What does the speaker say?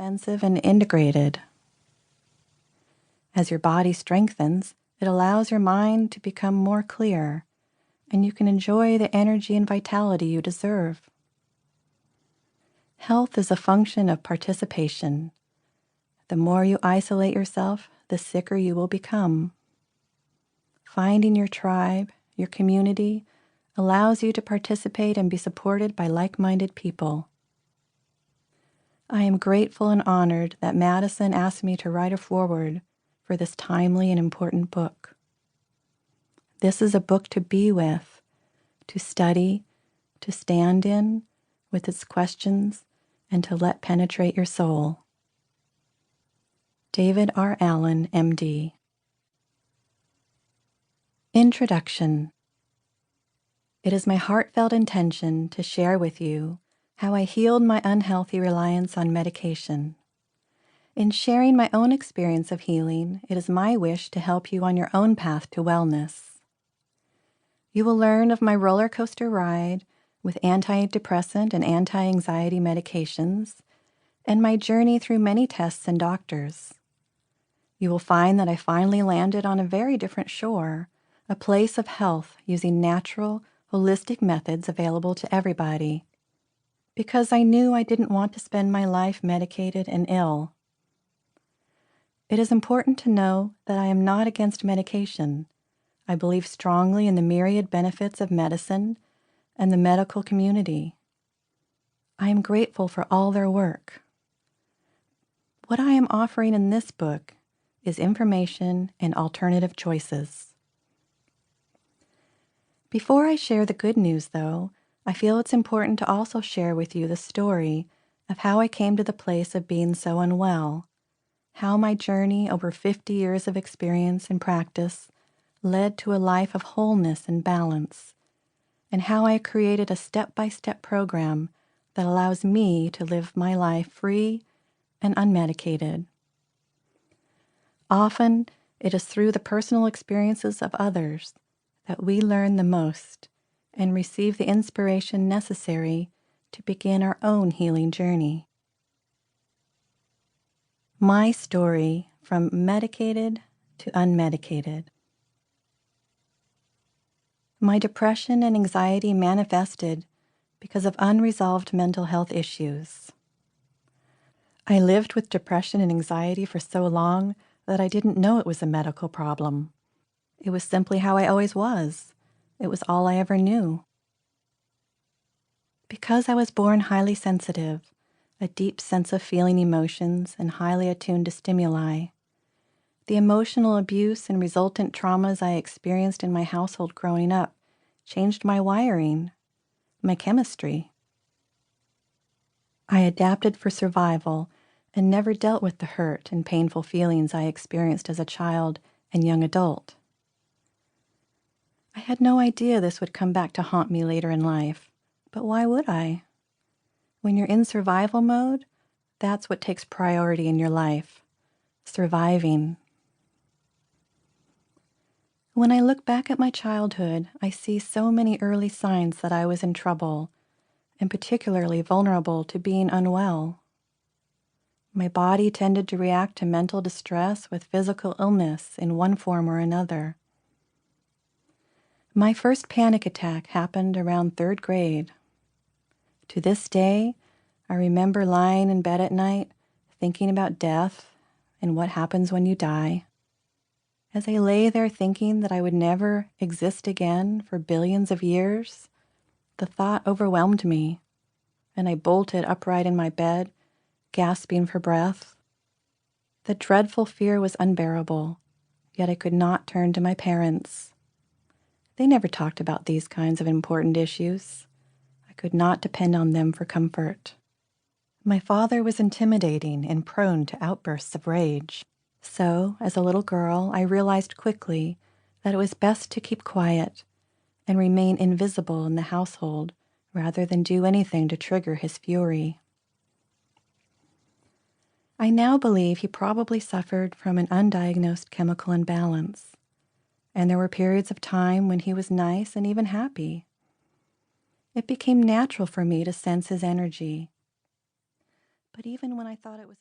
defensive and integrated. As your body strengthens, it allows your mind to become more clear, and you can enjoy the energy and vitality you deserve. Health is a function of participation. The more you isolate yourself, the sicker you will become. Finding your tribe, your community, allows you to participate and be supported by like-minded people. I am grateful and honored that Madisyn asked me to write a foreword for this timely and important book. This is a book to be with, to study, to stand in, with its questions, and to let penetrate your soul. David R. Allen, M.D. Introduction. It is my heartfelt intention to share with you how I healed my unhealthy reliance on medication. In sharing my own experience of healing, it is my wish to help you on your own path to wellness. You will learn of my roller coaster ride with antidepressant and anti-anxiety medications, and my journey through many tests and doctors. You will find that I finally landed on a very different shore, a place of health using natural, holistic methods available to everybody, because I knew I didn't want to spend my life medicated and ill. It is important to know that I am not against medication. I believe strongly in the myriad benefits of medicine and the medical community. I am grateful for all their work. What I am offering in this book is information and alternative choices. Before I share the good news, though, I feel it's important to also share with you the story of how I came to the place of being so unwell, how my journey over 50 years of experience and practice led to a life of wholeness and balance, and how I created a step-by-step program that allows me to live my life free and unmedicated. Often, it is through the personal experiences of others that we learn the most and receive the inspiration necessary to begin our own healing journey. My story from medicated to unmedicated. My depression and anxiety manifested because of unresolved mental health issues. I lived with depression and anxiety for so long that I didn't know it was a medical problem. It was simply how I always was. It was all I ever knew. Because I was born highly sensitive, a deep sense of feeling emotions and highly attuned to stimuli, the emotional abuse and resultant traumas I experienced in my household growing up changed my wiring, my chemistry. I adapted for survival and never dealt with the hurt and painful feelings I experienced as a child and young adult. I had no idea this would come back to haunt me later in life, but why would I? When you're in survival mode, that's what takes priority in your life, surviving. When I look back at my childhood, I see so many early signs that I was in trouble, and particularly vulnerable to being unwell. My body tended to react to mental distress with physical illness in one form or another. My first panic attack happened around 3rd grade. To this day, I remember lying in bed at night, thinking about death and what happens when you die. As I lay there thinking that I would never exist again for billions of years, the thought overwhelmed me, and I bolted upright in my bed, gasping for breath. The dreadful fear was unbearable, yet I could not turn to my parents. They never talked about these kinds of important issues. I could not depend on them for comfort. My father was intimidating and prone to outbursts of rage. So, as a little girl, I realized quickly that it was best to keep quiet and remain invisible in the household rather than do anything to trigger his fury. I now believe he probably suffered from an undiagnosed chemical imbalance, and there were periods of time when he was nice and even happy. It became natural for me to sense his energy. But even when I thought it was